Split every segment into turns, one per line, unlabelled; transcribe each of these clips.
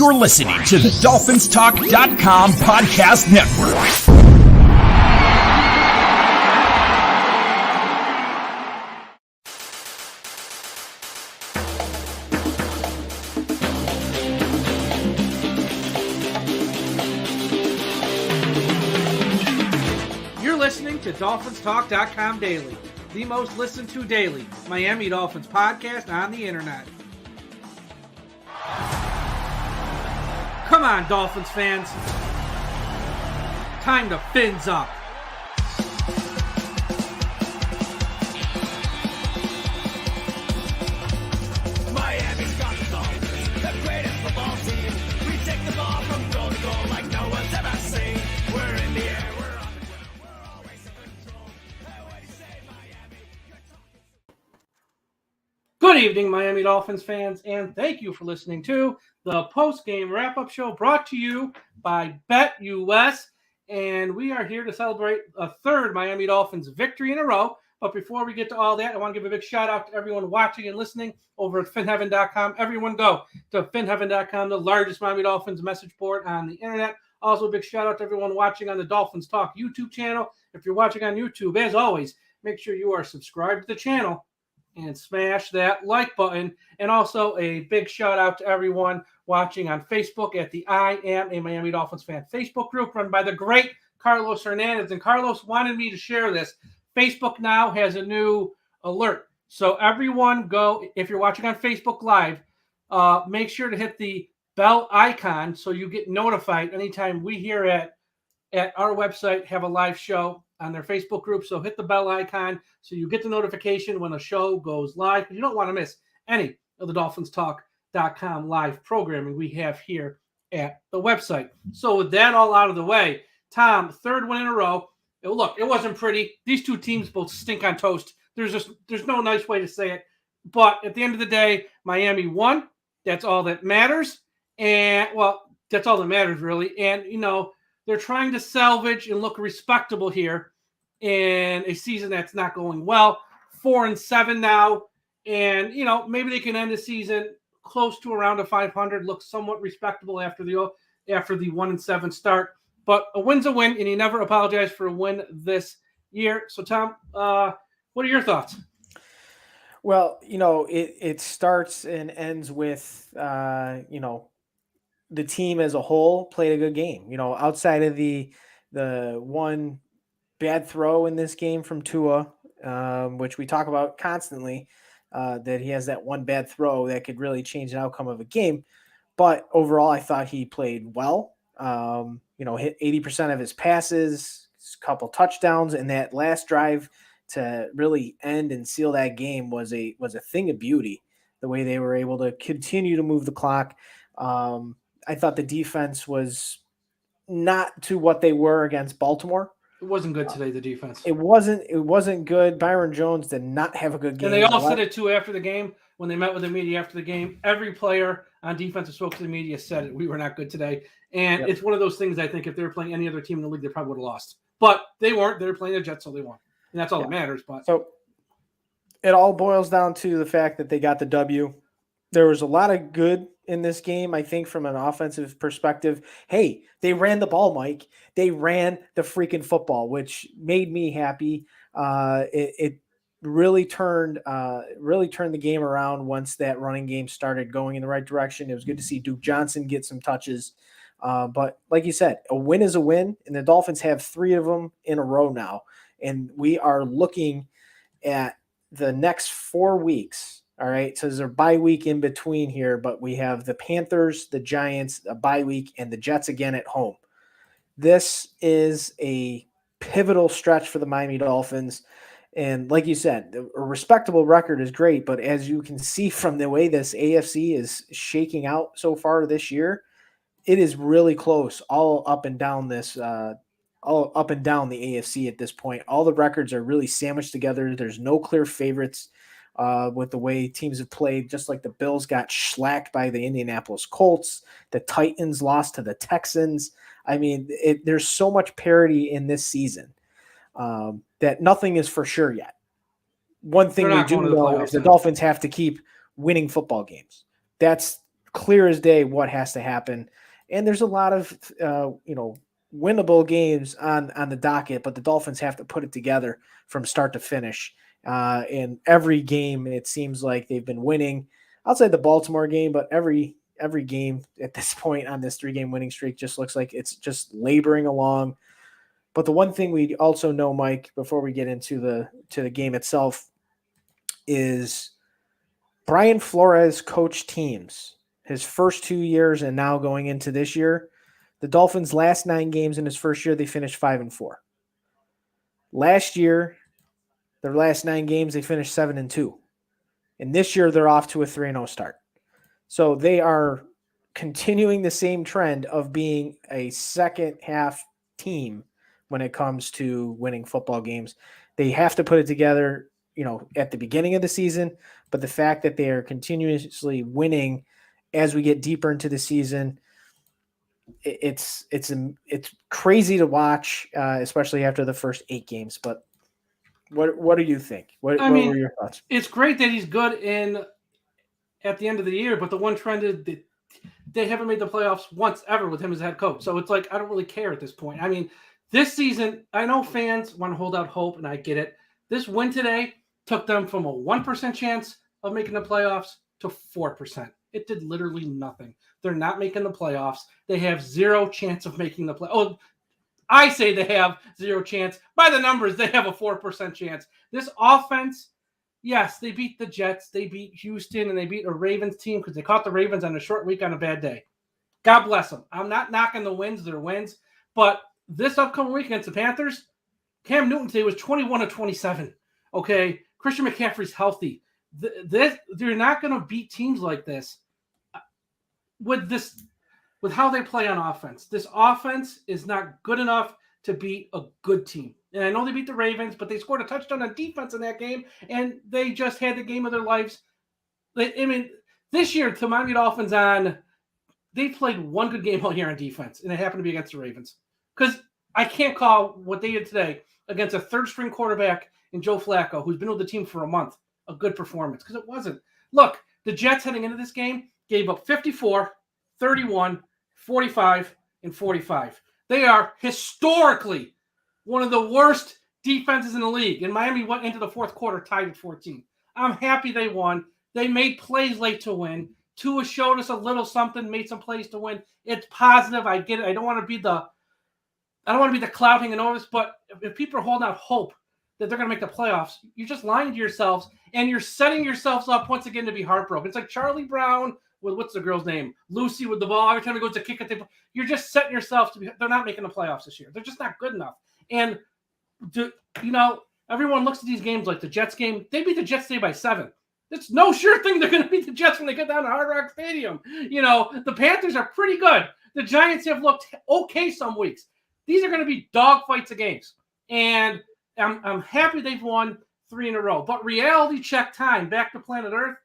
You're listening to the DolphinsTalk.com podcast network.
You're listening to DolphinsTalk.com daily, the most listened to daily Miami Dolphins podcast on the internet. Come on, Dolphins fans. Time to fins up.
Miami's got the Dolphins, the greatest football team. We take the ball from goal to goal like no one's ever seen. We're in the air, we're on the ground, we're always in control. Hey, what do you say, Miami?
Good evening, Miami Dolphins fans, and thank you for listening to the post-game wrap-up show brought to you by BetUS. And we are here to celebrate a third Miami Dolphins victory in a row. But before we get to all that, I want to give a big shout-out to everyone watching and listening over at finheaven.com. Everyone go to finheaven.com, the largest Miami Dolphins message board on the internet. Also, a big shout-out to everyone watching on the Dolphins Talk YouTube channel. If you're watching on YouTube, as always, make sure you are subscribed to the channel and smash that like button. And also a big shout out to everyone watching on Facebook at the I Am a Miami Dolphins Fan Facebook group run by the great Carlos Hernandez. And Carlos wanted me to share this. Facebook now has a new alert. So everyone go, if you're watching on Facebook Live, make sure to hit the bell icon so you get notified anytime we here at our website have a live show on their Facebook group. So hit the bell icon so you get the notification when a show goes live. You don't want to miss any of the DolphinsTalk.com live programming we have here at the website. So with that all out of the way, Tom, third win in a row. Look, it wasn't pretty. These two teams both stink on toast. There's no nice way to say it. But at the end of the day, Miami won. That's all that matters. And, well, that's all that matters, really. And, you know, they're trying to salvage and look respectable here in a season that's not going well. 4-7 now. And, you know, maybe they can end the season close to around a 500, look somewhat respectable after the 1-7 start. But a win's a win, and you never apologize for a win this year. So, Tom, what are your thoughts?
Well, you know, it starts and ends with, you know, the team as a whole played a good game. You know, outside of the one bad throw in this game from Tua, which we talk about constantly, that he has that one bad throw that could really change the outcome of a game. But overall, I thought he played well. You know, hit 80% of his passes, a couple touchdowns, and that last drive to really end and seal that game was a thing of beauty. The way they were able to continue to move the clock. I thought the defense was not to what they were against Baltimore.
It wasn't good today, the defense.
It wasn't good. Byron Jones did not have a good game.
And they all said it too after the game when they met with the media after the game. Every player on defense who spoke to the media said it. We were not good today. And It's one of those things, I think, if they were playing any other team in the league, they probably would have lost. But they weren't. They were playing the Jets, so they won. And that's all that matters. But
so it all boils down to the fact that they got the W. There was a lot of good in this game, I think, from an offensive perspective. Hey, they ran the ball, Mike. They ran the freaking football, which made me happy. It really turned the game around once that running game started going in the right direction. It was good to see Duke Johnson get some touches. But like you said, a win is a win, and the Dolphins have 3 of them in a row now. And we are looking at the next 4 weeks. All right, so there's a bye week in between here, but we have the Panthers, the Giants, a bye week, and the Jets again at home. This is a pivotal stretch for the Miami Dolphins. And like you said, a respectable record is great, but as you can see from the way this AFC is shaking out so far this year, it is really close all up and down the AFC at this point. All the records are really sandwiched together. There's no clear favorites. With the way teams have played, just like the Bills got shellacked by the Indianapolis Colts, the Titans lost to the Texans. I mean, there's so much parity in this season that nothing is for sure yet. One thing we do know is the Dolphins have to keep winning football games. That's clear as day what has to happen. And there's a lot of, winnable games on the docket, but the Dolphins have to put it together from start to finish. In every game, it seems like they've been winning. Outside the Baltimore game, but every game at this point on this 3-game winning streak just looks like it's just laboring along. But the one thing we also know, Mike, before we get into the game itself, is Brian Flores coached teams his first 2 years and now going into this year. The Dolphins' last 9 games in his first year, they finished 5-4. Last year, their last 9 games, they finished 7-2. And this year, they're off to a 3-0 start. So they are continuing the same trend of being a second half team when it comes to winning football games. They have to put it together, at the beginning of the season, but the fact that they are continuously winning as we get deeper into the season, it's crazy to watch, especially after the first 8 games. But what do you think? What were your thoughts?
It's great that he's good at the end of the year, but the one trend is that they haven't made the playoffs once ever with him as head coach. So it's like, I don't really care at this point. I mean, this season, I know fans want to hold out hope, and I get it. This win today took them from a 1% chance of making the playoffs to 4%. It did literally nothing. They're not making the playoffs. They have 0 chance of making the playoffs. Oh, I say they have 0 chance. By the numbers, they have a 4% chance. This offense, yes, they beat the Jets, they beat Houston, and they beat a Ravens team because they caught the Ravens on a short week on a bad day. God bless them. I'm not knocking the wins. They're wins. But this upcoming week against the Panthers, Cam Newton today was 21 of 27. Okay, Christian McCaffrey's healthy. They're not going to beat teams like this with how they play on offense. This offense is not good enough to beat a good team. And I know they beat the Ravens, but they scored a touchdown on defense in that game, and they just had the game of their lives. This year, the Miami Dolphins they played one good game all year on defense, and it happened to be against the Ravens. Because I can't call what they did today against a third-string quarterback in Joe Flacco, who's been with the team for a month, a good performance, because it wasn't. Look, the Jets heading into this game gave up 54, 31, 45, and 45. They are historically one of the worst defenses in the league. And Miami went into the fourth quarter tied at 14. I'm happy they won. They made plays late to win. Tua showed us a little something, made some plays to win. It's positive. I get it. I don't want to be the cloud hanging over this, but if people are holding out hope that they're going to make the playoffs, you're just lying to yourselves, and you're setting yourselves up once again to be heartbroken. It's like Charlie Brown with, what's the girl's name? Lucy with the ball. Every time he goes to kick it, you're just setting yourself to be. They're not making the playoffs this year. They're just not good enough. And everyone looks at these games like the Jets game. They beat the Jets today by 7. It's no sure thing they're going to beat the Jets when they get down to Hard Rock Stadium. The Panthers are pretty good. The Giants have looked okay some weeks. These are going to be dogfights of games. And I'm happy they've won 3 in a row. But reality check time, back to planet Earth,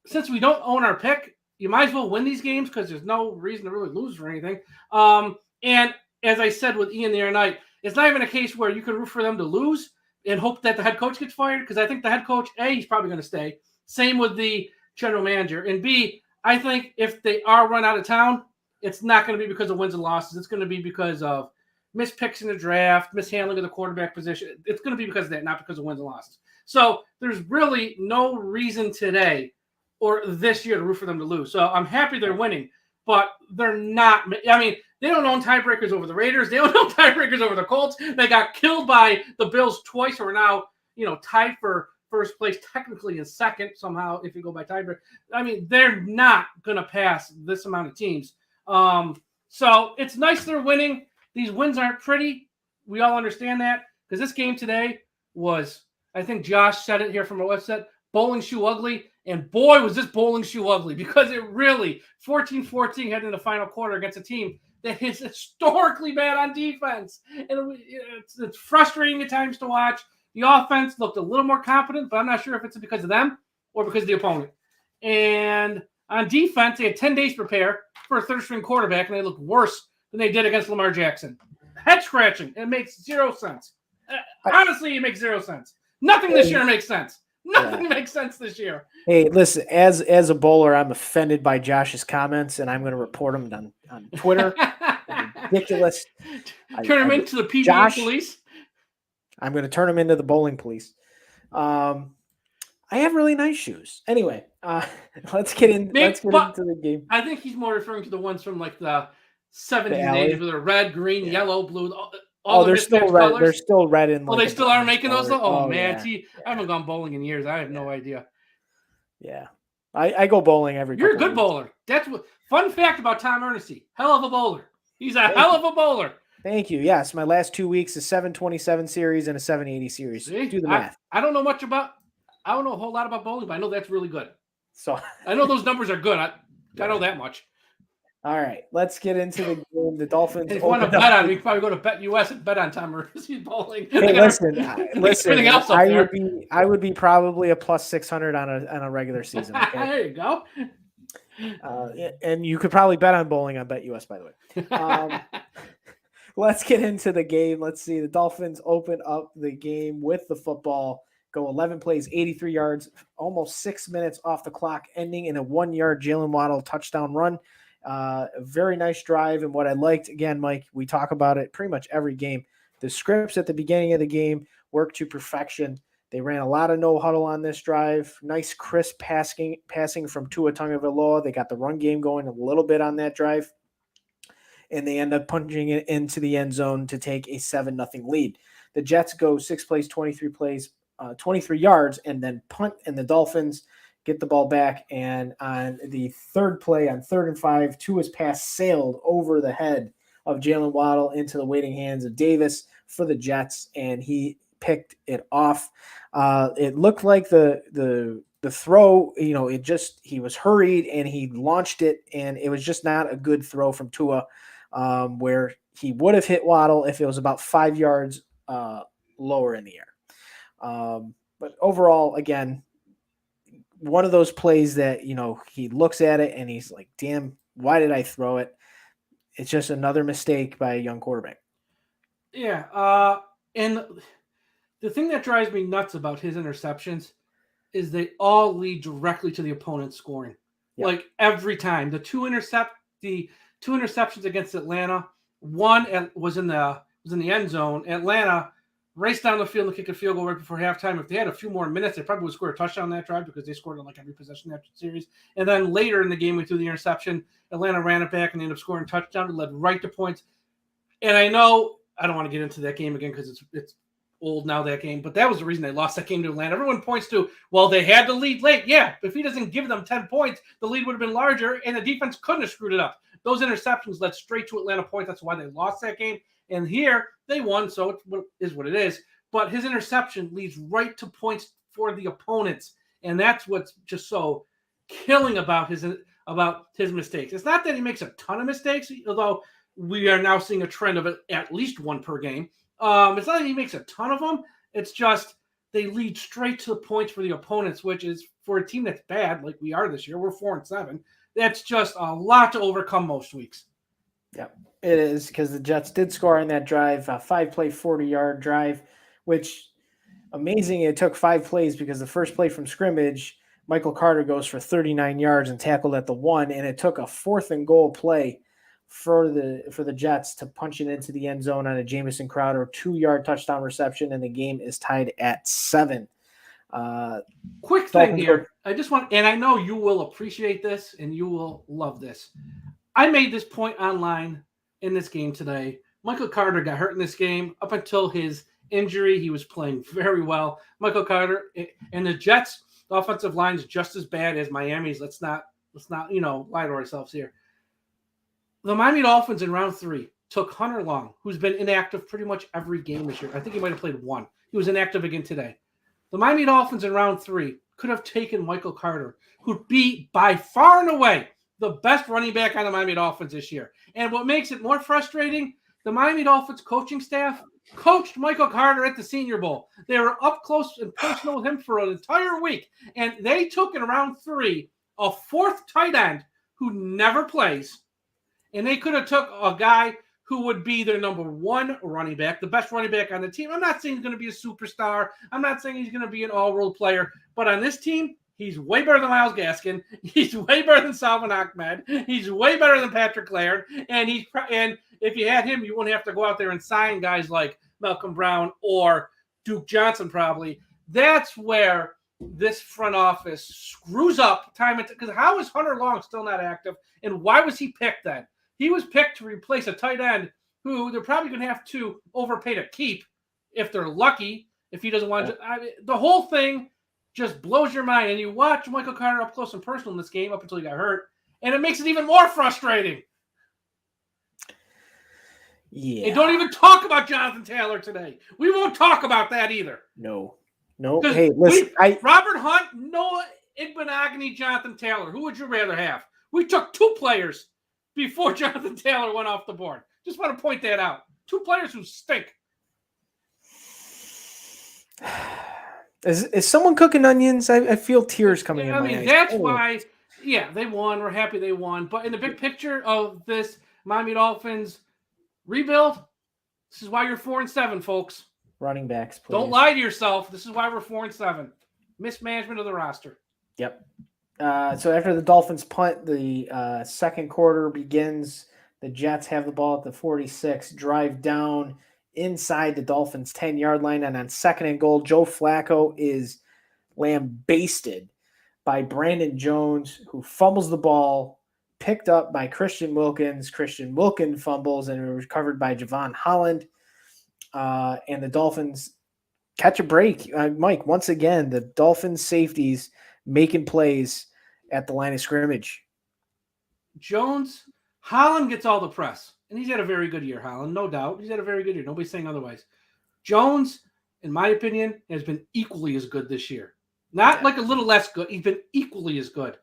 since we don't own our pick, you might as well win these games because there's no reason to really lose or anything. And as I said with Ian the other night, it's not even a case where you can root for them to lose and hope that the head coach gets fired, because I think the head coach, A, he's probably going to stay. Same with the general manager. And B, I think if they are run out of town, it's not going to be because of wins and losses. It's going to be because of missed picks in the draft, mishandling of the quarterback position. It's going to be because of that, not because of wins and losses. So there's really no reason today or this year to root for them to lose. So I'm happy they're winning, but they're not. I mean, they don't own tiebreakers over the Raiders. They don't own tiebreakers over the Colts. They got killed by the Bills twice, who are now, tied for first place, technically in second somehow if you go by tiebreaker. I mean, they're not going to pass this amount of teams. So it's nice they're winning. These wins aren't pretty. We all understand that, because this game today was, I think Josh said it here from our website, bowling shoe ugly. And boy, was this bowling shoe ugly, because it really, 14-14 heading into the final quarter against a team that is historically bad on defense. And it's frustrating at times to watch. The offense looked a little more competent, but I'm not sure if it's because of them or because of the opponent. And on defense, they had 10 days to prepare for a third-string quarterback, and they looked worse than they did against Lamar Jackson. Head-scratching. It makes 0 sense. Honestly, it makes 0 sense. Nothing this year makes sense. Nothing makes sense this year.
Hey, listen, as a bowler, I'm offended by Josh's comments, and I'm going to report him on Twitter. Ridiculous.
Turn him into the PBA police.
I'm going to turn him into the bowling police. I have really nice shoes. Anyway, let's get into the game.
I think he's more referring to the ones from like the 70s and
alley?
80s with the red, green, yellow, blue.
They're still red. They're still red in.
They still are making those. Oh man,
yeah.
See, I haven't gone bowling in years. I have no idea.
Yeah, I go bowling every.
You're a good bowler. That's what. Fun fact about Tom Ernest: hell of a bowler. He's a hell of a bowler.
Thank you. Yes, my last 2 weeks, a 727 series and a 780 series.
See?
Do the math.
I don't know I don't know a whole lot about bowling, but I know that's really good.
So
I know those numbers are good. I know that much.
All right, let's get into the game. The Dolphins.
If you want to bet on, we can probably go to Bet US and bet on Tom Ernest bowling.
Hey, listen. I would be probably a plus 600 on a regular season. Okay?
There you go.
And you could probably bet on bowling on Bet US, by the way. Let's get into the game. Let's see. The Dolphins open up the game with the football, go 11 plays, 83 yards, almost 6 minutes off the clock, ending in a 1-yard Jalen Waddle touchdown run. A very nice drive. And what I liked, again, Mike, we talk about it pretty much every game. The scripts at the beginning of the game worked to perfection. They ran a lot of no huddle on this drive. Nice, crisp passing from Tua Tagovailoa. They got the run game going a little bit on that drive. And they end up punching it into the end zone to take a 7-0 lead. The Jets go 6 plays, 23 yards, and then punt, and the Dolphins get the ball back. And on the third play, on 3rd and 5, Tua's pass sailed over the head of Jalen Waddle into the waiting hands of Davis for the Jets, and he picked it off. It looked like the throw, he was hurried and he launched it, and it was just not a good throw from Tua. Where he would have hit Waddle if it was about 5 yards lower in the air. But overall, again, one of those plays that, he looks at it and he's like, damn, why did I throw it? It's just another mistake by a young quarterback.
Yeah. And the thing that drives me nuts about his interceptions is they all lead directly to the opponent scoring. Yep. Like every time. The two interceptions against Atlanta. One was in the end zone. Atlanta raced down the field and kicked a field goal right before halftime. If they had a few more minutes, they probably would score a touchdown on that drive because they scored on like every possession after the series. And then later in the game, we threw the interception. Atlanta ran it back and they ended up scoring a touchdown. It led right to points. And I know I don't want to get into that game again because it's old now, that game. But that was the reason they lost that game to Atlanta. Everyone points to, well, they had the lead late. Yeah, if he doesn't give them 10 points, the lead would have been larger and the defense couldn't have screwed it up. Those interceptions led straight to Atlanta points. That's why they lost that game. And here they won, so it is what it is. But his interception leads right to points for the opponents. And that's what's just so killing about his mistakes. It's not that he makes a ton of mistakes, although we are now seeing a trend of at least one per game. It's not that he makes a ton of them. It's just they lead straight to the points for the opponents, which is for a team that's bad, like we are this year. We're 4-7. That's just a lot to overcome most weeks.
Yeah, it is, because the Jets did score on that drive, a 5-play, 40-yard drive, which amazing. It took 5 plays because the first play from scrimmage, Michael Carter goes for 39 yards and tackled at the 1, and it took a 4th and goal play for the Jets to punch it into the end zone on a Jamison Crowder 2-yard touchdown reception, and the game is tied at 7.
Quick thing here. I just want, and I know you will appreciate this and you will love this. I made this point online in this game today. Michael Carter got hurt in this game. Up until his injury, he was playing very well. Michael Carter and the Jets' offensive line is just as bad as Miami's. Let's not lie to ourselves here. The Miami Dolphins in round 3 took Hunter Long, who's been inactive pretty much every game this year. I think he might have played 1. He was inactive again today. The Miami Dolphins in round 3 could have taken Michael Carter, who'd be by far and away the best running back on the Miami Dolphins this year. And what makes it more frustrating, the Miami Dolphins coaching staff coached Michael Carter at the Senior Bowl. They were up close and personal with him for an entire week. And they took in round 3 a 4th tight end who never plays. And they could have took a guy who would be their number one running back, the best running back on the team. I'm not saying he's going to be a superstar. I'm not saying he's going to be an all-world player. But on this team, he's way better than Myles Gaskin. He's way better than Salvin Ahmed. He's way better than Patrick Laird. And if you had him, you wouldn't have to go out there and sign guys like Malcolm Brown or Duke Johnson probably. That's where this front office screws up time and because how is Hunter Long still not active? And why was he picked then? He was picked to replace a tight end who they're probably going to have to overpay to keep if they're lucky, if he doesn't want to. The whole thing just blows your mind. And you watch Michael Carter up close and personal in this game up until he got hurt, and it makes it even more frustrating.
Yeah.
And don't even talk about Jonathan Taylor today. We won't talk about that either.
No. Hey, listen.
Robert Hunt, Noah Igbenogany, Jonathan Taylor. Who would you rather have? We took two players before Jonathan Taylor went off the board. Just want to point that out. Two players who stink.
Is someone cooking onions? I feel tears coming in my eyes.
That's why, they won. We're happy they won. But in the big picture of this Miami Dolphins rebuild, this is why you're 4-7, folks.
Running backs, please.
Don't lie to yourself. This is why we're 4-7. Mismanagement of the roster.
Yep. So after the Dolphins punt, the second quarter begins. The Jets have the ball at the 46, drive down inside the Dolphins' 10-yard line, and on second and goal, Joe Flacco is lambasted by Brandon Jones, who fumbles the ball, picked up by Christian Wilkins. Christian Wilkins fumbles and recovered by Javon Holland. And the Dolphins catch a break. Mike, once again, the Dolphins safeties making plays at the line of scrimmage.
Holland gets all the press, and he's had a very good year, Holland, no doubt. He's had a very good year. Nobody's saying otherwise. Jones, in my opinion, has been equally as good this year. Not like a little less good. He's been equally as good.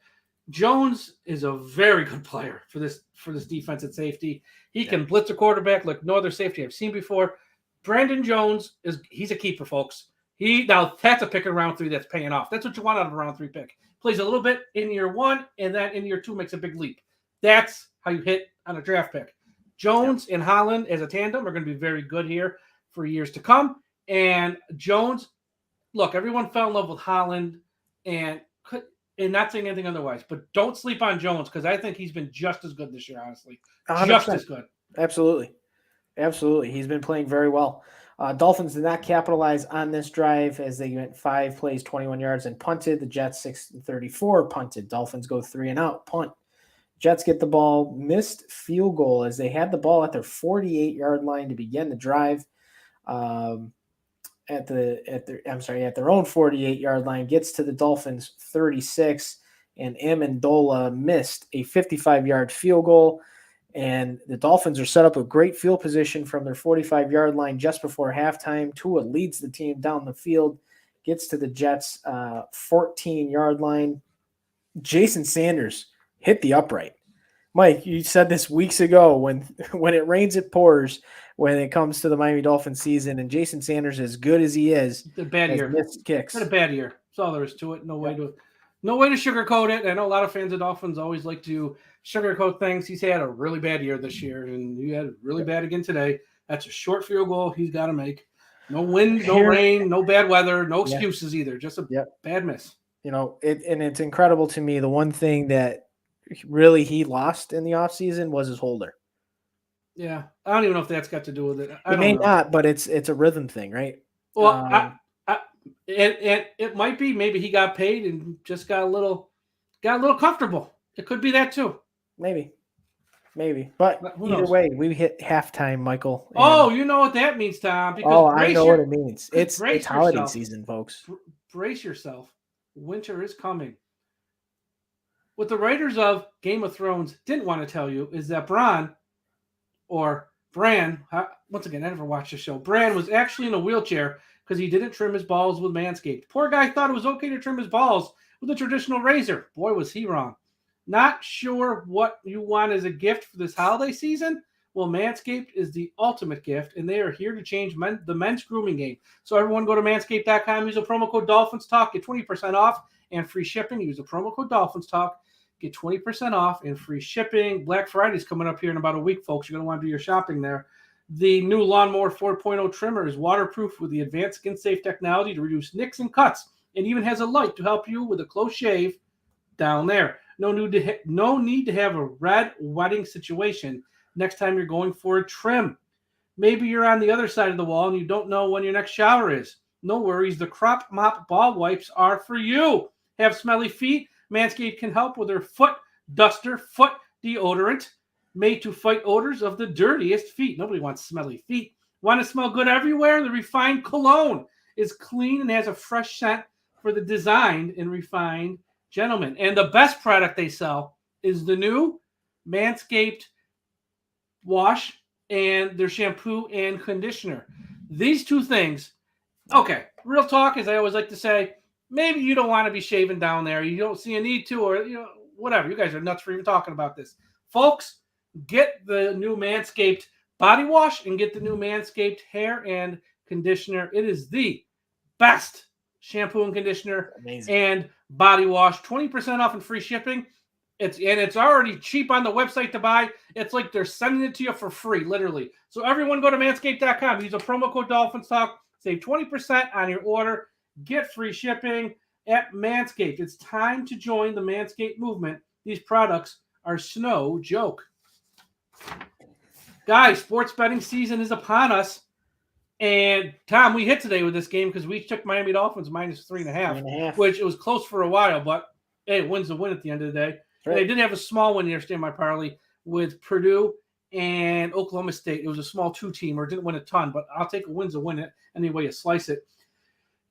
Jones is a very good player for this defense at safety. He can blitz a quarterback like no other safety I've seen before. Brandon Jones he's a keeper, folks. Now that's a pick in round 3 that's paying off. That's what you want out of a round 3 pick. Plays a little bit in year 1, and then in year 2 makes a big leap. That's how you hit on a draft pick. Jones and Holland as a tandem are going to be very good here for years to come. And Jones, look, everyone fell in love with Holland and not saying anything otherwise, but don't sleep on Jones because I think he's been just as good this year, honestly.
100%.
Just as good.
Absolutely. He's been playing very well. Dolphins did not capitalize on this drive as they went 5 plays, 21 yards, and punted. The Jets 6-34 punted. Dolphins go 3 and out, punt. Jets get the ball, missed field goal as they had the ball at their 48-yard line to begin the drive. At their own 48-yard line, gets to the Dolphins 36, and Amendola missed a 55-yard field goal. And the Dolphins are set up a great field position from their 45-yard line just before halftime. Tua leads the team down the field, gets to the Jets' 14-yard line. Jason Sanders hit the upright. Mike, you said this weeks ago when it rains, it pours when it comes to the Miami Dolphins season. And Jason Sanders, as good as he is,
a bad year.
Missed kicks.
Had a bad year. That's all there is to it. No way to sugarcoat it. I know a lot of fans of Dolphins always like to sugarcoat things. He's had a really bad year this year, and he had really bad again today. That's a short field goal he's got to make. No wind, no rain, no bad weather, no excuses either. Just a bad miss.
It's incredible to me. The one thing that really he lost in the offseason was his holder.
Yeah, I don't even know if that's got to do with it.
It may not, but it's a rhythm thing, right?
Well, it might be. Maybe he got paid and just got a little comfortable. It could be that too. Maybe.
But either way, we hit halftime, Michael.
Oh, you know what that means, Tom. Because
I know what it means. It's holiday season, folks.
Brace yourself. Winter is coming. What the writers of Game of Thrones didn't want to tell you is that Bran, once again, I never watched the show. Bran was actually in a wheelchair because he didn't trim his balls with Manscaped. Poor guy thought it was okay to trim his balls with a traditional razor. Boy, was he wrong. Not sure what you want as a gift for this holiday season? Well, Manscaped is the ultimate gift, and they are here to change the men's grooming game. So everyone go to manscaped.com, use the promo code DolphinsTalk, get 20% off and free shipping. Use the promo code DolphinsTalk. Get 20% off and free shipping. Black Friday's coming up here in about a week, folks. You're going to want to do your shopping there. The new Lawnmower 4.0 trimmer is waterproof with the advanced skin-safe technology to reduce nicks and cuts, and even has a light to help you with a close shave down there. No need to have a red wedding situation next time you're going for a trim. Maybe you're on the other side of the wall and you don't know when your next shower is. No worries. The Crop Mop ball wipes are for you. Have smelly feet? Manscaped can help with their foot duster, foot deodorant, made to fight odors of the dirtiest feet. Nobody wants smelly feet. Want to smell good everywhere? The Refined Cologne is clean and has a fresh scent for the designed and refined gentleman. And the best product they sell is the new Manscaped wash and their shampoo and conditioner. These two things, okay, real talk, as I always like to say, maybe you don't want to be shaving down there. You don't see a need to, or whatever. You guys are nuts for even talking about this. Folks, get the new Manscaped body wash and get the new Manscaped hair and conditioner. It is the best shampoo and conditioner and body wash. 20% off and free shipping. It's already cheap on the website to buy. It's like they're sending it to you for free, literally. So everyone go to manscaped.com. Use a promo code Dolphins Talk. Save 20% on your order. Get free shipping at Manscaped. It's time to join the Manscaped movement. These products are no joke. Guys, sports betting season is upon us. And, Tom, we hit today with this game because we took Miami Dolphins minus 3.5, which it was close for a while, but hey, it wins the win at the end of the day. Right. They did have a small win here, stay my parlay, with Purdue and Oklahoma State. It was a small two-teamer. Didn't win a ton, but I'll take a win's a win it any way you slice it.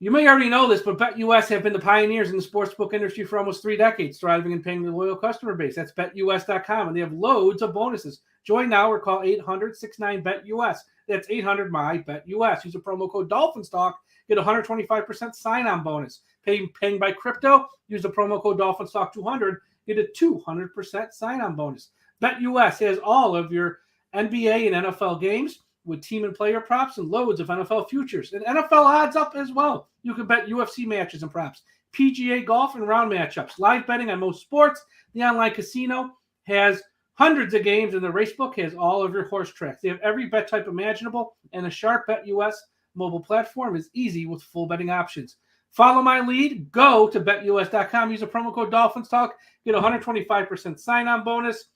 You may already know this, but BetUS have been the pioneers in the sportsbook industry for almost 3 decades, thriving and paying their loyal customer base. That's BetUS.com, and they have loads of bonuses. Join now or call 800-69-BET-US. That's 800-MY-BET-US. Use a promo code DolphinsTalk. Get a 125% sign-on bonus. Paying by crypto, use the promo code DolphinsTalk200. Get a 200% sign-on bonus. BetUS has all of your NBA and NFL games with team and player props and loads of NFL futures. And NFL odds up as well. You can bet UFC matches and props, PGA golf and round matchups, live betting on most sports. The online casino has hundreds of games, and the racebook has all of your horse tracks. They have every bet type imaginable, and the sharp BetUS mobile platform is easy with full betting options. Follow my lead. Go to BetUS.com. Use a promo code DolphinsTalk. Get a 125% sign-on bonus.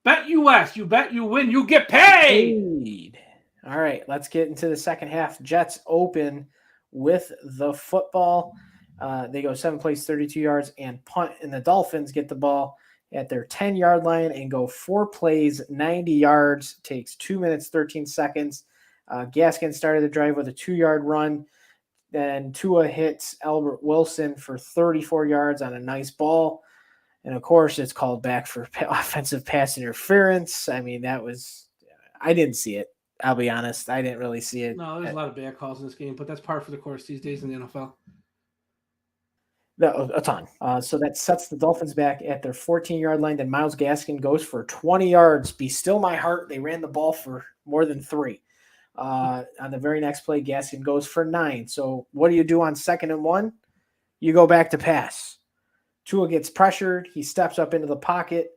BetUS. You bet, you win, you get paid.
All right, let's get into the second half. Jets open with the football. They go 7 plays, 32 yards, and punt. And the Dolphins get the ball at their 10-yard line and go 4 plays, 90 yards. Takes 2 minutes, 13 seconds. Gaskin started the drive with a 2-yard run. Then Tua hits Albert Wilson for 34 yards on a nice ball. And, of course, it's called back for offensive pass interference. I mean, I didn't see it. I'll be honest. I didn't really see it.
No, there's a lot of bad calls in this game, but that's par for the course these days in the NFL.
No, a ton. So that sets the Dolphins back at their 14-yard line. Then Myles Gaskin goes for 20 yards. Be still my heart. They ran the ball for more than 3. On the very next play, Gaskin goes for 9. So what do you do on 2nd and 1? You go back to pass. Tua gets pressured. He steps up into the pocket,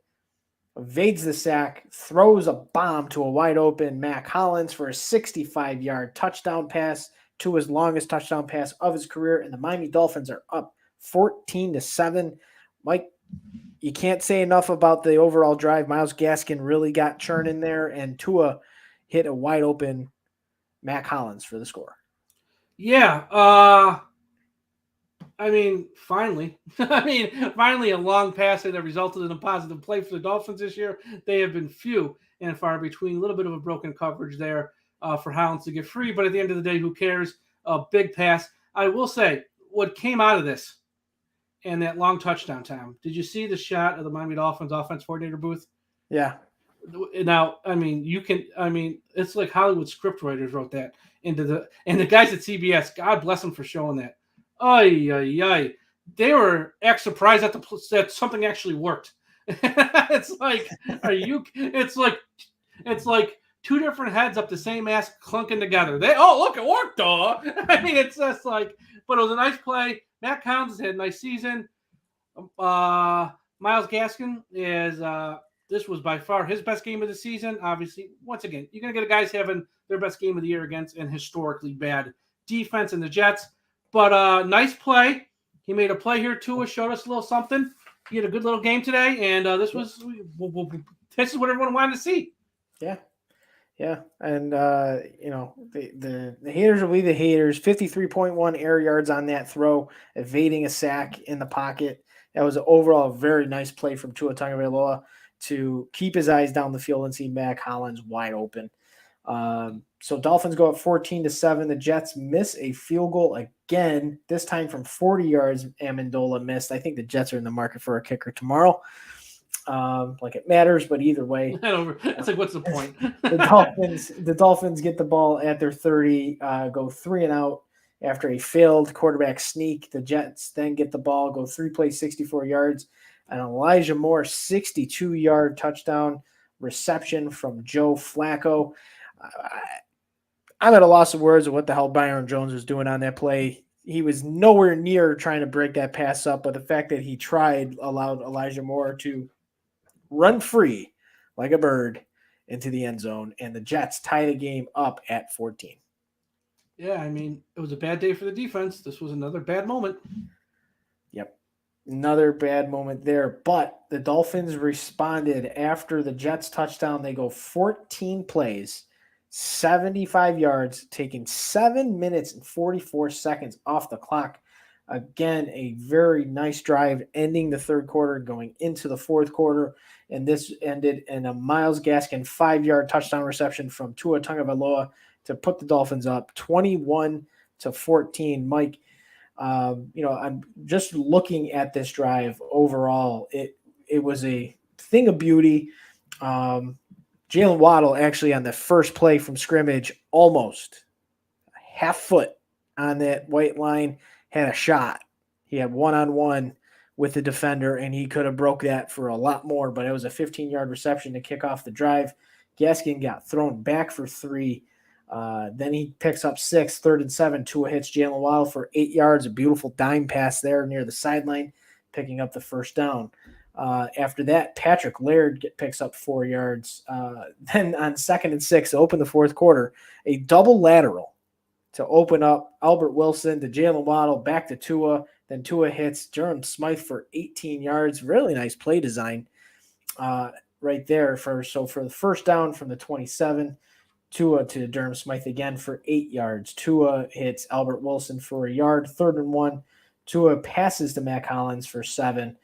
evades the sack, throws a bomb to a wide-open Mac Hollins for a 65-yard touchdown pass, Tua's longest touchdown pass of his career, and the Miami Dolphins are up 14-7. Mike, you can't say enough about the overall drive. Myles Gaskin really got churning there, and Tua hit a wide-open Mac Hollins for the score.
Yeah, finally. Finally a long pass that resulted in a positive play for the Dolphins this year. They have been few and far between. A little bit of a broken coverage there for Hollins to get free, but at the end of the day, who cares? A big pass. I will say, what came out of this and that long touchdown time, did you see the shot of the Miami Dolphins offense coordinator booth?
Yeah.
Now, it's like Hollywood scriptwriters wrote that and the guys at CBS, God bless them for showing that. Ay. They were surprised that something actually worked. It's like, it's like 2 different heads up the same ass clunking together. Look, it worked, dog. It's just like, but it was a nice play. Matt Collins had a nice season. The Myles Gaskin is this was by far his best game of the season. Obviously, once again, you're going to get guys having their best game of the year against an historically bad defense in the Jets. But nice play. He made a play here. Tua showed us a little something. He had a good little game today, and this is what everyone wanted to see.
Yeah, and the haters will be the haters. 53.1 air yards on that throw, evading a sack in the pocket. That was overall a very nice play from Tua Tagovailoa to keep his eyes down the field and see Mac Hollins wide open. So Dolphins go up 14-7. The Jets miss a field goal again, this time from 40 yards. Amendola missed. I think the Jets are in the market for a kicker tomorrow. Like it matters, but either way,
it's like, what's the point?
the Dolphins get the ball at their 30, go 3 and out after a failed quarterback sneak. The Jets then get the ball, go 3 plays, 64 yards, and Elijah Moore 62-yard touchdown reception from Joe Flacco. I'm at a loss of words of what the hell Byron Jones was doing on that play. He was nowhere near trying to break that pass up, but the fact that he tried allowed Elijah Moore to run free like a bird into the end zone, and the Jets tie the game up at 14.
Yeah, I mean, it was a bad day for the defense. This was another bad moment.
Yep. Another bad moment there, but the Dolphins responded after the Jets touchdown. They go 14 plays, 75 yards, taking 7 minutes and 44 seconds off the clock. Again, a very nice drive ending the third quarter, going into the fourth quarter, and this ended in a Myles Gaskin 5-yard touchdown reception from Tua Tagovailoa to put the Dolphins up 21-14. Mike, I'm just looking at this drive overall. It was a thing of beauty. Jalen Waddle actually on the first play from scrimmage, almost half foot on that white line, had a shot. He had one-on-one with the defender, and he could have broke that for a lot more, but it was a 15-yard reception to kick off the drive. Gaskin got thrown back for 3. Then he picks up 6, 3rd and 7. Tua hits Jalen Waddle for 8 yards, a beautiful dime pass there near the sideline, picking up the first down. After that, Patrick Laird picks up 4 yards. Then on 2nd and 6 to open the fourth quarter, a double lateral to open up Albert Wilson to Jalen Waddle, back to Tua. Then Tua hits Durham Smythe for 18 yards. Really nice play design right there. For the first down from the 27, Tua to Durham Smythe again for 8 yards. Tua hits Albert Wilson for a yard. 3rd and 1. Tua passes to Mac Hollins for 7.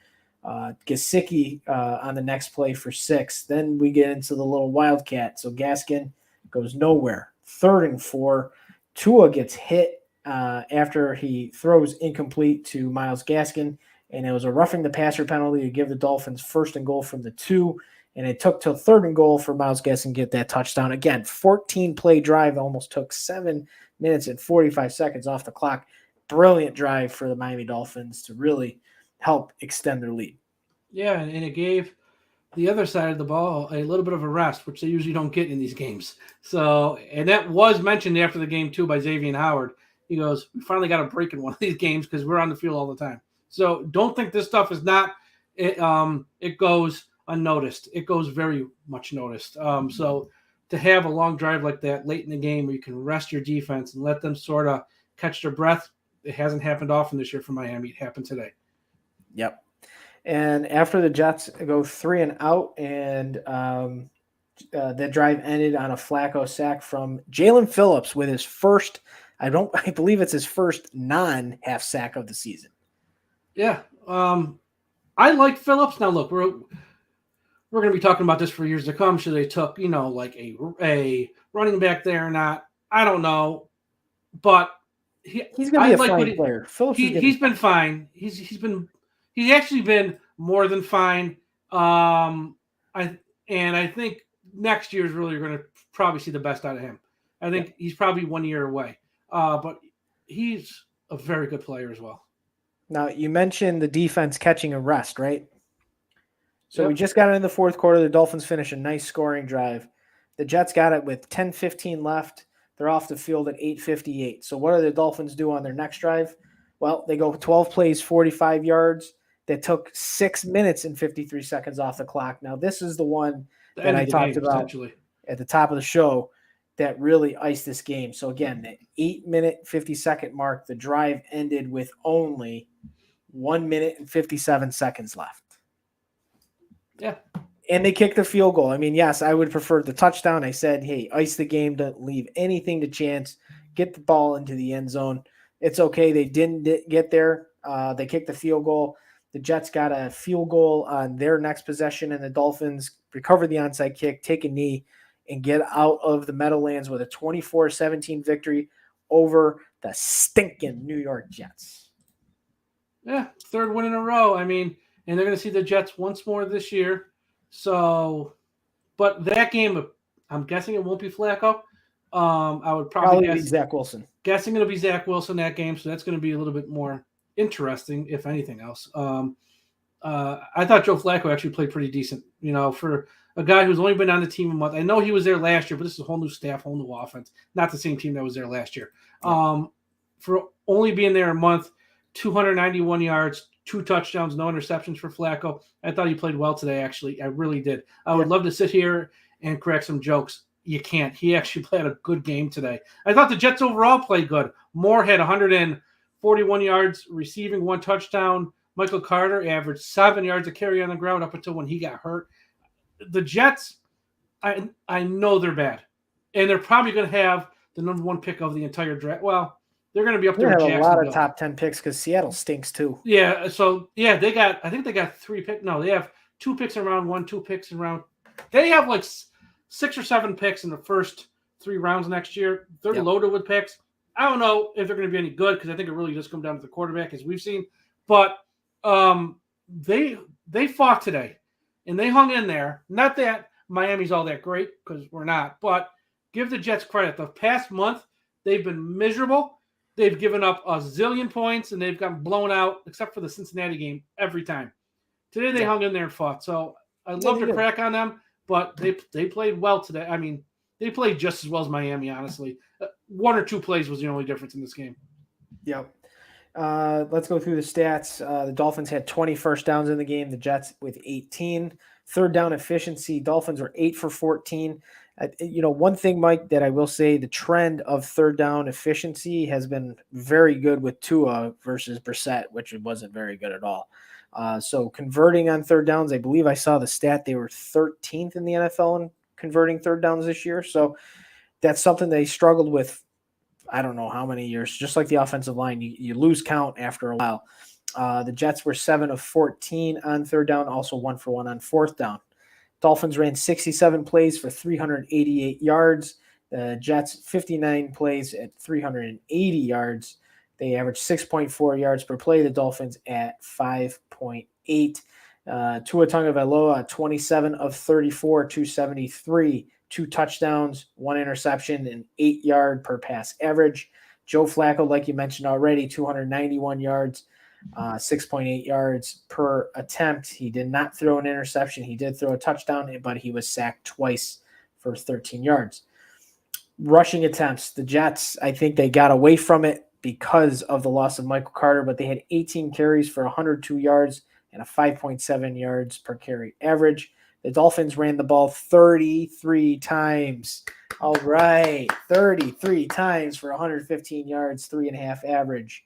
Gesicki on the next play for 6. Then we get into the little wildcat. So Gaskin goes nowhere. 3rd and 4. Tua gets hit after he throws incomplete to Myles Gaskin, and it was a roughing the passer penalty to give the Dolphins 1st and goal from the 2, and it took till 3rd and goal for Myles Gaskin to get that touchdown. Again, 14-play drive, almost took 7 minutes and 45 seconds off the clock. Brilliant drive for the Miami Dolphins to really help extend their lead.
Yeah, and it gave the other side of the ball a little bit of a rest, which they usually don't get in these games. So, and that was mentioned after the game too by Xavier Howard. He goes, "We finally got a break in one of these games because we're on the field all the time." So don't think this stuff is not. It goes unnoticed. It goes very much noticed. So to have a long drive like that late in the game where you can rest your defense and let them sort of catch their breath, it hasn't happened often this year for Miami. It happened today.
Yep. And after the Jets go 3 and out, and that drive ended on a Flacco sack from Jalen Phillips with his first, I believe it's his first non-half sack of the season.
Yeah. I like Phillips. Now look, we're going to be talking about this for years to come. Should they took, like a running back there or not? I don't know. But
he's going to be a fine player. Phillips
he's been fine. He's actually been more than fine. I think next year is really going to probably see the best out of him. I think he's probably 1 year away. But he's a very good player as well.
Now, you mentioned the defense catching a rest, right? So we just got in the fourth quarter. The Dolphins finish a nice scoring drive. The Jets got it with 10:15 left. They're off the field at 8:58. So what do the Dolphins do on their next drive? Well, they go 12 plays, 45 yards. that took 6 minutes and 53 seconds off the clock. Now, this is the one
The
that
end
I
of the
talked
game,
about
essentially.
at the top of the show that really iced this game. So again, the 8-minute 50-second mark, the drive ended with only 1 minute and 57 seconds left.
Yeah.
And they kicked the field goal. I mean, yes, I would prefer the touchdown. I said, hey, ice the game, don't leave anything to chance. Get the ball into the end zone. It's okay. They didn't get there. They kicked the field goal. The Jets got a field goal on their next possession, and the Dolphins recovered the onside kick, take a knee, and get out of the Meadowlands with a 24-17 victory over the stinking New York Jets.
Yeah, third win in a row. I mean, and they're going to see the Jets once more this year. So, but that game, I'm guessing it won't be Flacco. I would probably
Be
guess
Zach Wilson.
Guessing it'll be Zach Wilson that game, so that's going to be a little bit more interesting, if anything else. I thought Joe Flacco actually played pretty decent, for a guy who's only been on the team a month. I know he was there last year, but this is a whole new staff, whole new offense. Not the same team that was there last year.
Yeah.
For only being there a month, 291 yards, 2 touchdowns, no interceptions for Flacco. I thought he played well today, actually. I really did. I would love to sit here and crack some jokes. You can't. He actually played a good game today. I thought the Jets overall played good. Moore had 141 yards, receiving 1 touchdown. Michael Carter averaged 7 yards a carry on the ground up until when he got hurt. The Jets, I know they're bad. And they're probably going to have the number 1 pick of the entire draft. Well, they're going to be up there with
Jacksonville. A lot of top 10 picks because Seattle stinks too.
Yeah, so, I think they got 3 picks. No, they have 2 picks in round 1, 2 picks in round. They have like 6 or 7 picks in the first 3 rounds next year. They're loaded with picks. I don't know if they're going to be any good because I think it really just comes down to the quarterback, as we've seen. But they fought today, and they hung in there. Not that Miami's all that great, because we're not. But give the Jets credit. The past month, they've been miserable. They've given up a zillion points, and they've gotten blown out, except for the Cincinnati game, every time. Today, they hung in there and fought. So I love to crack on them, but they played well today. I mean, they played just as well as Miami, honestly. 1 or 2 plays was the only difference in this game.
Yep. Let's go through the stats. The Dolphins had 20 first downs in the game. The Jets with 18. Third down efficiency, Dolphins were 8 for 14. One thing, Mike, that I will say, the trend of third down efficiency has been very good with Tua versus Brissett, which wasn't very good at all. So converting on third downs, I believe I saw the stat, they were 13th in the NFL in converting third downs this year. So that's something they struggled with, I don't know how many years, just like the offensive line. You lose count after a while. The Jets were 7 of 14 on third down, also 1 for 1 on fourth down. Dolphins ran 67 plays for 388 yards. The Jets, 59 plays at 380 yards. They averaged 6.4 yards per play. The Dolphins at 5.8. Tua Tagovailoa, 27 of 34, 273, 2 touchdowns, 1 interception, and 8-yard per pass average. Joe Flacco, like you mentioned already, 291 yards, 6.8 yards per attempt. He did not throw an interception. He did throw a touchdown, but he was sacked twice for 13 yards. Rushing attempts, the Jets, I think they got away from it because of the loss of Michael Carter, but they had 18 carries for 102 yards and a 5.7 yards per carry average. The Dolphins ran the ball 33 times. All right, 33 times for 115 yards, 3.5 average.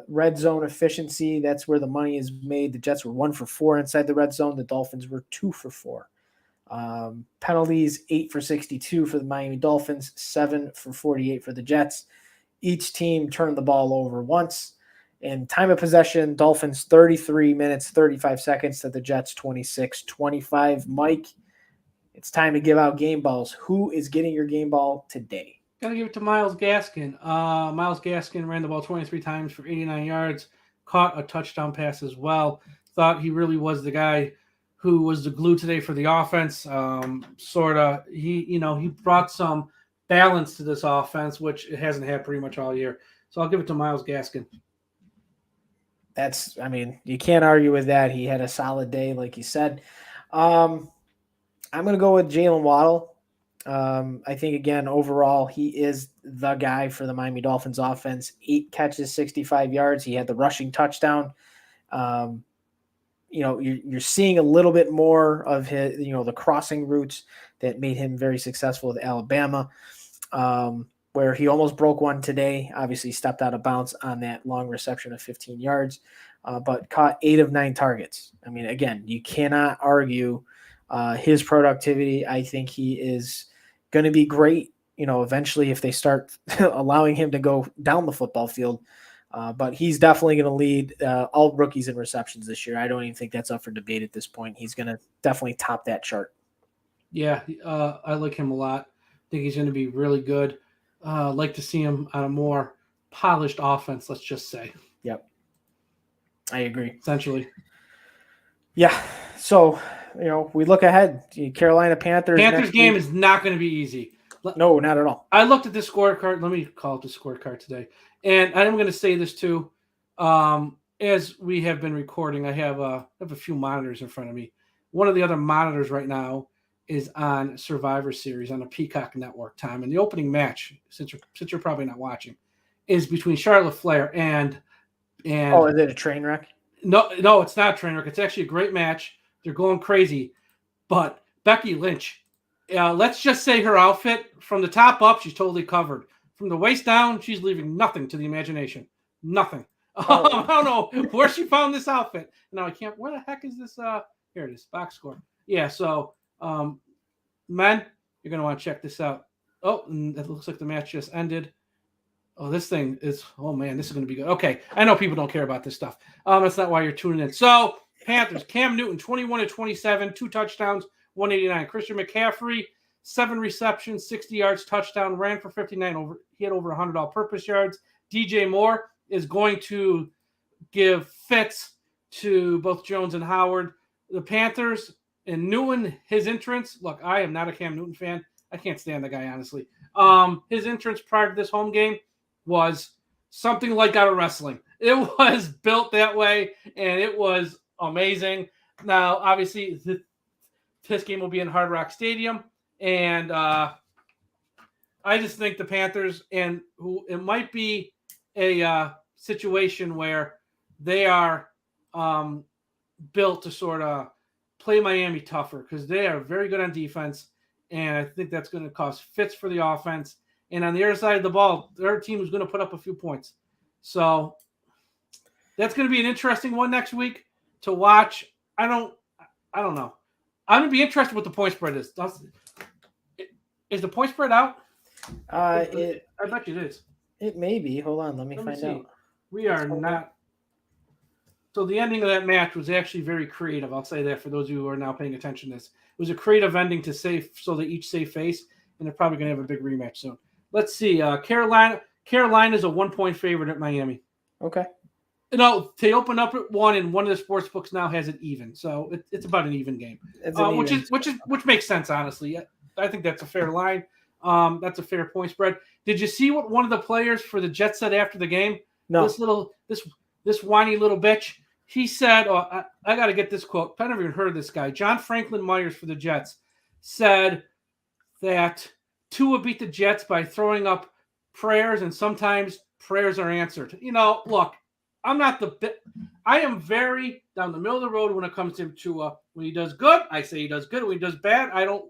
Red zone efficiency, that's where the money is made. The Jets were 1 for 4 inside the red zone. The Dolphins were 2 for 4. Penalties, 8 for 62 for the Miami Dolphins, 7 for 48 for the Jets. Each team turned the ball over once. And time of possession, Dolphins 33 minutes, 35 seconds to the Jets 26-25. Mike, it's time to give out game balls. Who is getting your game ball today?
Got to give it to Myles Gaskin. Myles Gaskin ran the ball 23 times for 89 yards, caught a touchdown pass as well. Thought he really was the guy who was the glue today for the offense. He brought some balance to this offense, which it hasn't had pretty much all year. So I'll give it to Myles Gaskin.
You can't argue with that. He had a solid day, like you said. I'm going to go with Jalen Waddle. I think, again, overall, he is the guy for the Miami Dolphins offense. 8 catches, 65 yards. He had the rushing touchdown. You're seeing a little bit more of his, the crossing routes that made him very successful with Alabama, where he almost broke one today. Obviously stepped out of bounds on that long reception of 15 yards, but caught 8 of 9 targets. I mean, again, you cannot argue his productivity. I think he is going to be great, eventually if they start allowing him to go down the football field. But he's definitely going to lead all rookies in receptions this year. I don't even think that's up for debate at this point. He's going to definitely top that chart.
Yeah, I like him a lot. I think he's going to be really good. Like to see him on a more polished offense, let's just say.
Yep. I agree.
Essentially.
Yeah. So, we look ahead. Carolina Panthers.
Panthers game is not going to be easy.
No, not at all.
I looked at the scorecard. Let me call it the scorecard today. And I'm going to say this too. As we have been recording, I have a few monitors in front of me. One of the other monitors right now is on Survivor Series on the Peacock Network time. And the opening match, since you're probably not watching, is between Charlotte Flair and
Oh, is it a train wreck?
No, it's not a train wreck. It's actually a great match. They're going crazy. But Becky Lynch, let's just say her outfit, from the top up, she's totally covered. From the waist down, she's leaving nothing to the imagination. Nothing. I don't know where she found this outfit. Now I can't. Where the heck is this? Here it is. Box score. Yeah. So, men, you're gonna want to check this out. Oh, and it looks like the match just ended. Oh, this thing is. Oh man, this is gonna be good. Okay, I know people don't care about this stuff. That's not why you're tuning in. So, Panthers. Cam Newton, 21-27, 2 touchdowns, 189. Christian McCaffrey, 7 receptions, 60 yards, touchdown, ran for 59. He had over 100 all-purpose yards. DJ Moore is going to give fits to both Jones and Howard. The Panthers and Newton, his entrance. Look, I am not a Cam Newton fan. I can't stand the guy, honestly. His entrance prior to this home game was something like out of wrestling. It was built that way, and it was amazing. Now, obviously, this game will be in Hard Rock Stadium. And I just think the Panthers, and who it might be a situation where they are built to sort of play Miami tougher, because they are very good on defense, and I think that's going to cause fits for the offense. And on the other side of the ball, their team is going to put up a few points. So that's going to be an interesting one next week to watch. I don't know. I'm going to be interested what the point spread is. Is the point spread out? I bet you it is.
It may be. Hold on. Let me find out.
We are not. So the ending of that match was actually very creative. I'll say that for those of you who are now paying attention to this. It was a creative ending to save, so they each save face, and they're probably going to have a big rematch soon. Let's see. Carolina is a 1-point favorite at Miami.
Okay.
They open up at 1, and one of the sports books now has it even. So it's about an even game, which makes sense, honestly. I think that's a fair line. That's a fair point spread. Did you see what one of the players for the Jets said after the game?
No.
This whiny little bitch. He said, I got to get this quote. I never even heard of this guy. John Franklin Myers for the Jets said that Tua beat the Jets by throwing up prayers, and sometimes prayers are answered. Look, I am very down the middle of the road when it comes to Tua. When he does good, I say he does good. When he does bad, I don't,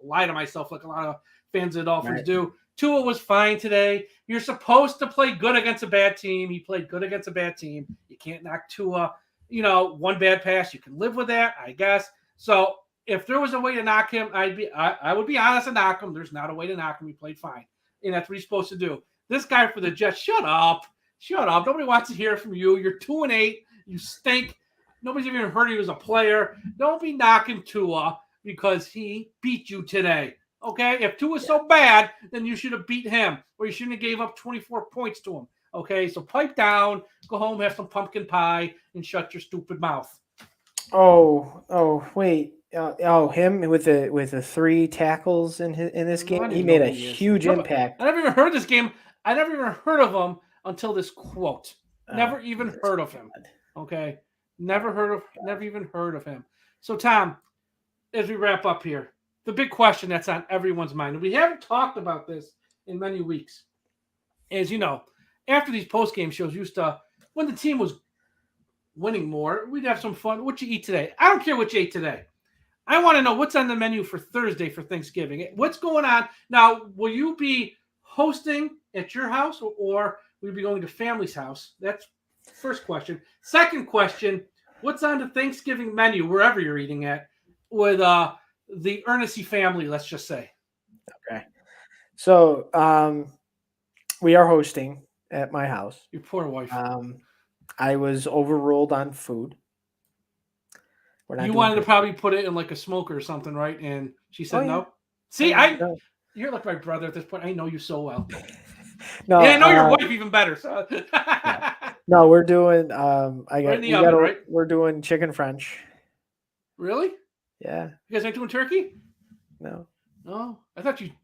lie to myself like a lot of fans of the Dolphins do. Tua was fine today. You're supposed to play good against a bad team. He played good against a bad team. You can't knock Tua. One bad pass, you can live with that, I guess. So if there was a way to knock him, I would be honest and knock him. There's not a way to knock him. He played fine. And that's what he's supposed to do. This guy for the Jets, shut up. Shut up. Nobody wants to hear from you. You're 2-8. You stink. Nobody's even heard you as a player. Don't be knocking Tua because he beat you today. Okay? If Tua's so bad, then you should have beat him, or you shouldn't have gave up 24 points to him. Okay? So pipe down, go home, have some pumpkin pie, and shut your stupid mouth.
Oh, wait. Him with the 3 tackles in this game. He made a huge impact.
I never even heard this game. I never even heard of him until this quote. Never even heard of him. Okay? Never even heard of him. So, Tom, as we wrap up here, the big question that's on everyone's mind, and we haven't talked about this in many weeks, is, after these post-game shows used to, when the team was winning more. We'd have some fun. What you eat today? I don't care what you ate today. I want to know what's on the menu for Thursday for Thanksgiving. What's going on now? Will you be hosting at your house, or will you be going to family's house? That's first question. Second question: what's on the Thanksgiving menu wherever you're eating at with the Ernest family? Let's just say.
Okay. So we are hosting at my house.
Your poor wife.
I was overruled on food.
You wanted to probably put it in like a smoker or something, right? And she said no. See, you're like my brother at this point. I know you so well.
No,
and I know your wife even better. So
no, we're doing we're doing chicken French.
Really?
Yeah.
You guys aren't doing turkey?
No.
No. I thought you'd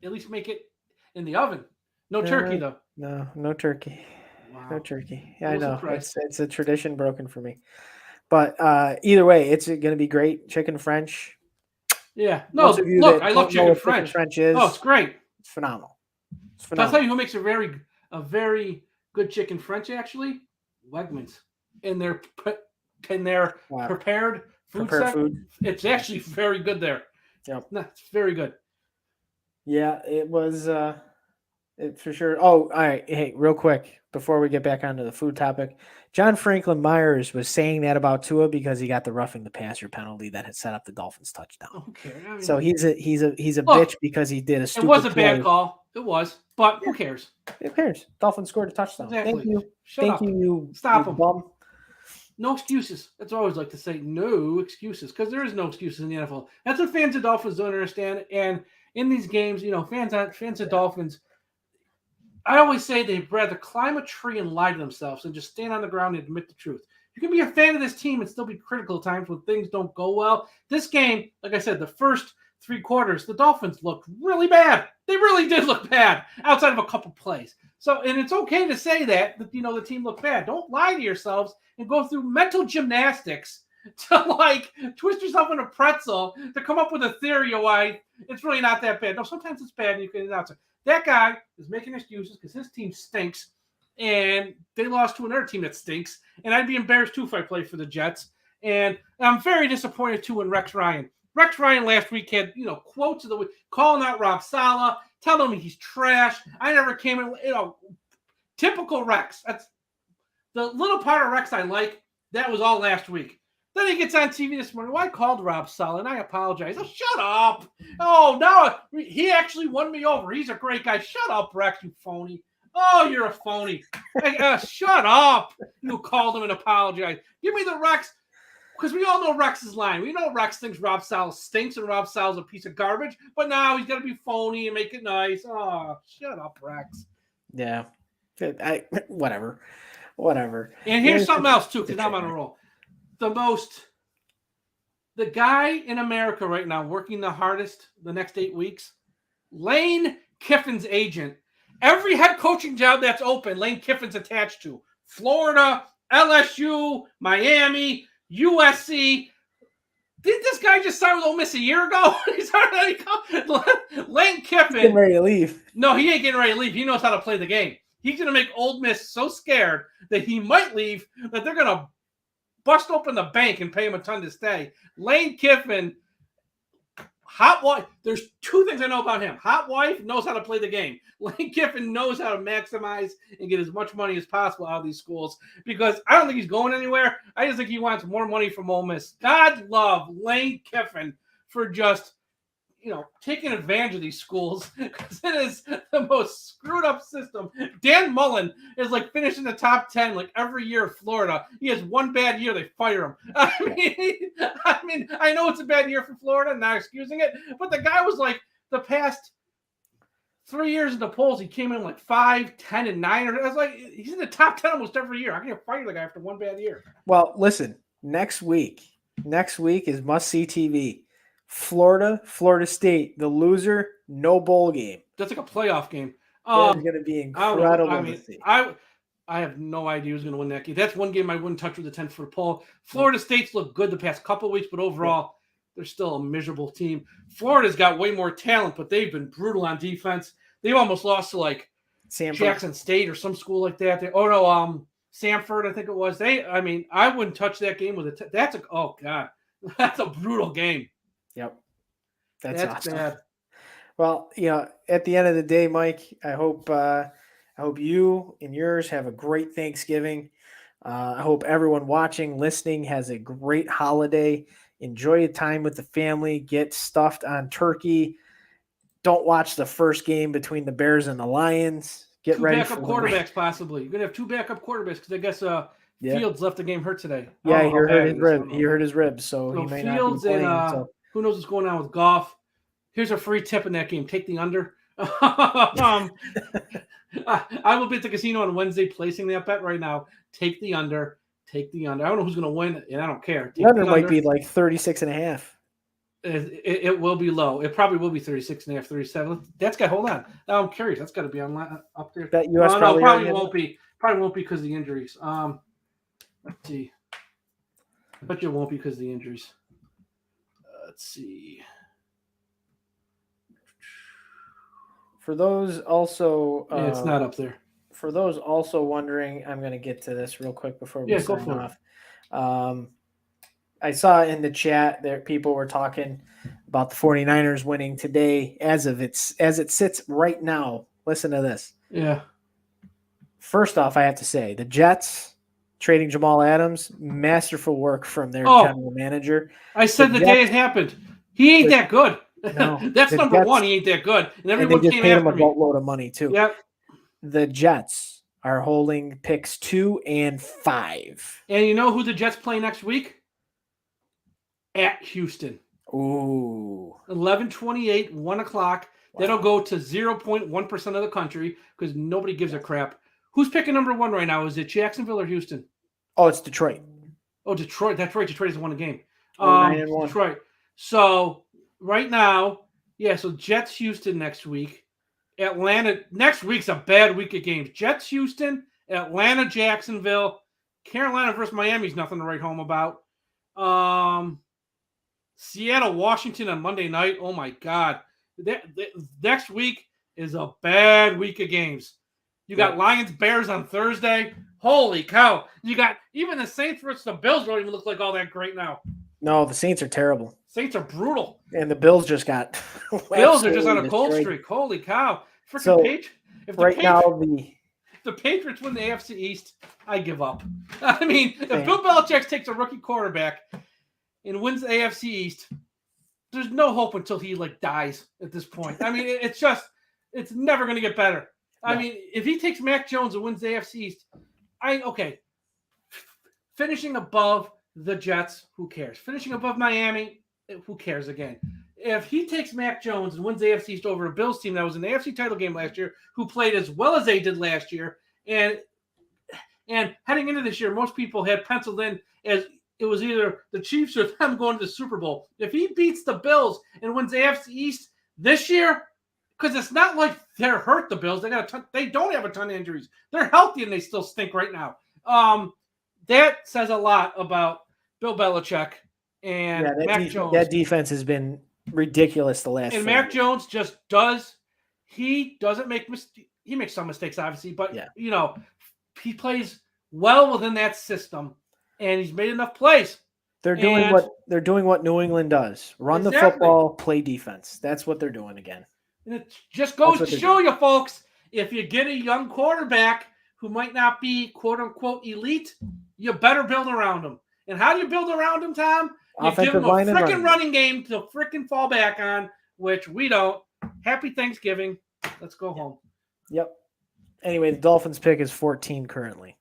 at least make it in the oven. No turkey though.
No turkey.
Wow.
No turkey. Yeah, I know. It's a tradition broken for me. But either way, it's going to be great. Chicken French.
Yeah. No, look, I love chicken French.
French is.
Oh, it's great.
It's phenomenal.
I'll tell you who makes a very good chicken French, actually. Wegmans. In their prepared food. It's actually very good there.
Yeah.
It's very good.
Yeah, it was for sure. Oh, all right. Hey, real quick, before we get back onto the food topic, John Franklin Myers was saying that about Tua because he got the roughing the passer penalty that had set up the Dolphins touchdown.
Okay.
So he's a bitch because he did a stupid
It was a
play.
bad call. It was, but who cares?
Who cares? Dolphins scored a touchdown.
Exactly.
Thank you.
Thank
you.
Stop
you
him.
Bum.
No excuses. That's what I always like to say. No excuses, because there is no excuses in the NFL. That's what fans of Dolphins don't understand. And in these games, fans of Dolphins, I always say they'd rather climb a tree and lie to themselves than just stand on the ground and admit the truth. You can be a fan of this team and still be critical at times when things don't go well. This game, like I said, the first 3 quarters, the Dolphins looked really bad. They really did look bad outside of a couple plays. So, and it's okay to say that the team looked bad. Don't lie to yourselves and go through mental gymnastics to twist yourself in a pretzel to come up with a theory of why it's really not that bad. No, sometimes it's bad and you can announce it. That guy is making excuses because his team stinks and they lost to another team that stinks. And I'd be embarrassed too if I played for the Jets. And I'm very disappointed too in Rex Ryan. Rex Ryan last week had, quotes of the week, calling out Rob Saleh, telling him he's trash. I never came in, typical Rex. That's the little part of Rex I like. That was all last week. Then he gets on TV this morning. Well, I called Rob Saleh, and I apologize. Oh, shut up. Oh, no, he actually won me over. He's a great guy. Shut up, Rex, you phony. Oh, you're a phony. Shut up. You called him and apologized. Give me the Rex. Because we all know Rex's line. We know Rex thinks Rob Saleh stinks and Rob Saleh's a piece of garbage. But now he's got to be phony and make it nice. Oh, shut up, Rex.
Yeah. Whatever.
And here's something else, too, because I'm on a roll. The guy in America right now working the hardest the next 8 weeks, Lane Kiffin's agent. Every head coaching job that's open, Lane Kiffin's attached to. Florida, LSU, Miami, USC. Did this guy just sign with Ole Miss a year ago? He's already Lane Kiffin.
He's getting ready to leave.
No, he ain't getting ready to leave. He knows how to play the game. He's going to make Ole Miss so scared that he might leave that they're going to bust open the bank and pay him a ton to stay. Lane Kiffin, hot wife. There's 2 things I know about him. Hot wife knows how to play the game. Lane Kiffin knows how to maximize and get as much money as possible out of these schools because I don't think he's going anywhere. I just think he wants more money from Ole Miss. God love Lane Kiffin for just, taking advantage of these schools because it is the most screwed up system. Dan Mullen is finishing the top 10 every year of Florida. He has one bad year, they fire him. I mean, I know it's a bad year for Florida, I'm not excusing it, but the guy was the past 3 years in the polls, he came in 5, 10, and 9. I was he's in the top 10 almost every year. How can you fire the guy after one bad year?
Well, listen, next week is must-see TV. Florida State, the loser, no bowl game.
That's like a playoff game.
It's going to be incredible to see.
I have no idea who's going to win that game. That's one game I wouldn't touch with a 10-foot pole. Florida State's looked good the past couple of weeks, but overall, they're still a miserable team. Florida's got way more talent, but they've been brutal on defense. They've almost lost to Jackson State or some school like that. Samford, I think it was. I wouldn't touch that game with oh God, that's a brutal game.
Yep. That's awesome.
Bad.
Well, at the end of the day, Mike, I hope you and yours have a great Thanksgiving. I hope everyone watching, listening has a great holiday. Enjoy your time with the family. Get stuffed on turkey. Don't watch the first game between the Bears and the Lions. Get ready for
quarterbacks, possibly. You're going to have 2 backup quarterbacks because I guess Fields left the game hurt today.
Yeah, he hurt his ribs, so he may
Fields
not be playing.
And who knows what's going on with Goff. Here's a free tip in that game. Take the under. I will be at the casino on Wednesday placing that bet right now. Take the under. I don't know who's going to win, and I don't care.
The under might be like 36.5.
It will be low. It probably will be 36.5, 37. Hold on. Now I'm curious. That's got to be online up there.
That US
probably won't be. Probably won't be because of the injuries. Let's see. I bet you it won't be because of the injuries. Let's see.
For those also,
it's not up there.
For those also wondering, I'm going to get to this real quick before we sign off. I saw in the chat that people were talking about the 49ers winning today as it sits right now. Listen to this.
Yeah.
First off, I have to say the Jets trading Jamal Adams, masterful work from their general manager.
I said the day it happened. He ain't that good.
No,
that's number one. He ain't that good. And everyone
they just paid him a
me.
boatload of money too.
Yep.
The Jets are holding picks 2 and 5.
And you know who the Jets play next week? At Houston.
Ooh.
11:28, 1 o'clock. Wow. That'll go to 0.1% of the country because nobody gives a crap. Who's picking number 1 right now? Is it Jacksonville or Houston?
Oh, it's Detroit.
Oh, Detroit. That's right. Detroit has won a game.
9-1.
Detroit. So right now, so Jets Houston next week. Atlanta next week's a bad week of games. Jets Houston, Atlanta Jacksonville, Carolina versus Miami's nothing to write home about. Seattle Washington on Monday night. Oh my God. Next week is a bad week of games. You got Lions Bears on Thursday. Holy cow. You got even the Saints versus the Bills don't even look like all that great now.
No, the Saints are terrible.
Saints are brutal.
And the Bills just got
Bills are just on a cold streak. Holy cow. If the Patriots win the AFC East, I give up. I mean, if Bill Belichick takes a rookie quarterback and wins the AFC East, there's no hope until he dies at this point. I mean, it's never going to get better. I mean, if he takes Mac Jones and wins the AFC East, finishing above the Jets, who cares? Finishing above Miami, who cares again? If he takes Mac Jones and wins the AFC East over a Bills team that was in the AFC title game last year, who played as well as they did last year, and heading into this year, most people had penciled in as it was either the Chiefs or them going to the Super Bowl. If he beats the Bills and wins the AFC East this year, because it's not like they're hurt, the Bills. They don't have a ton of injuries. They're healthy and they still stink right now. That says a lot about Bill Belichick and Mac Jones.
That defense has been ridiculous the last.
And Mac Jones just doesn't make mistakes. He makes some mistakes, obviously, but he plays well within that system, and he's made enough plays.
They're doing what New England does: run the football, play defense. That's what they're doing again.
And it just goes to show you, folks, if you get a young quarterback who might not be quote unquote elite, you better build around him. And how do you build around him, Tom? You give him a freaking running game to freaking fall back on, which we don't. Happy Thanksgiving. Let's go home.
Yep. Anyway, the Dolphins pick is 14 currently.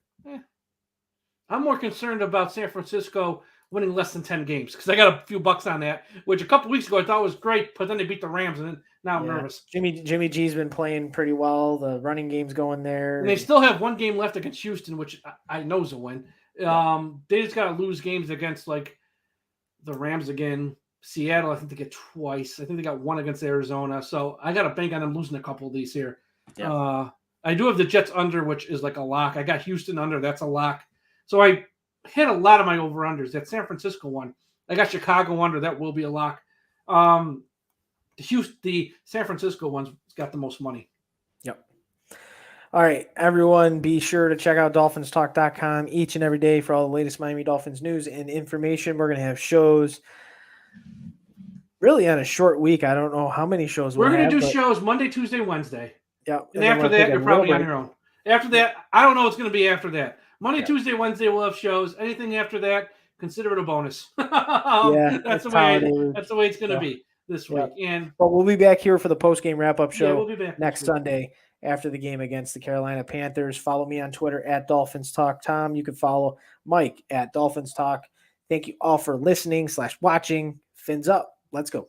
I'm more concerned about San Francisco winning less than 10 games because I got a few bucks on that, which a couple weeks ago I thought was great, but then they beat the Rams, and now I'm nervous. Jimmy
G's been playing pretty well. The running game's going there.
And they still have one game left against Houston, which I know is a win. They just got to lose games against the Rams again. Seattle, I think they get twice. I think they got one against Arizona. So I got to bank on them losing a couple of these here. Yeah. I do have the Jets under, which is like a lock. I got Houston under. That's a lock. So I hit a lot of my over-unders. That San Francisco one. I got Chicago under. That will be a lock. The San Francisco one's got the most money.
Yep. All right, everyone, be sure to check out DolphinsTalk.com each and every day for all the latest Miami Dolphins news and information. We're going to have shows really on a short week. I don't know how many shows
We're
we'll
going to
have,
do
but
shows Monday, Tuesday, Wednesday.
yeah.
And
then
after
we'll
that,
take a
you're
little
probably on
break.
your own. After that, I don't know what's going to be after that. Monday,
Yeah.
Tuesday, Wednesday, we'll have shows. Anything after that, consider it a bonus.
Yeah,
that's
it's
the way.
holiday week.
That's the way it's going to
Yeah.
be this
Yeah.
week. And
But we'll be back here for the post-game wrap-up show
we'll be back
next
week.
Sunday after the game against the Carolina Panthers. Follow me on Twitter at Dolphins Talk Tom. You can follow Mike at Dolphins Talk. Thank you all for listening/watching. Fins up. Let's go.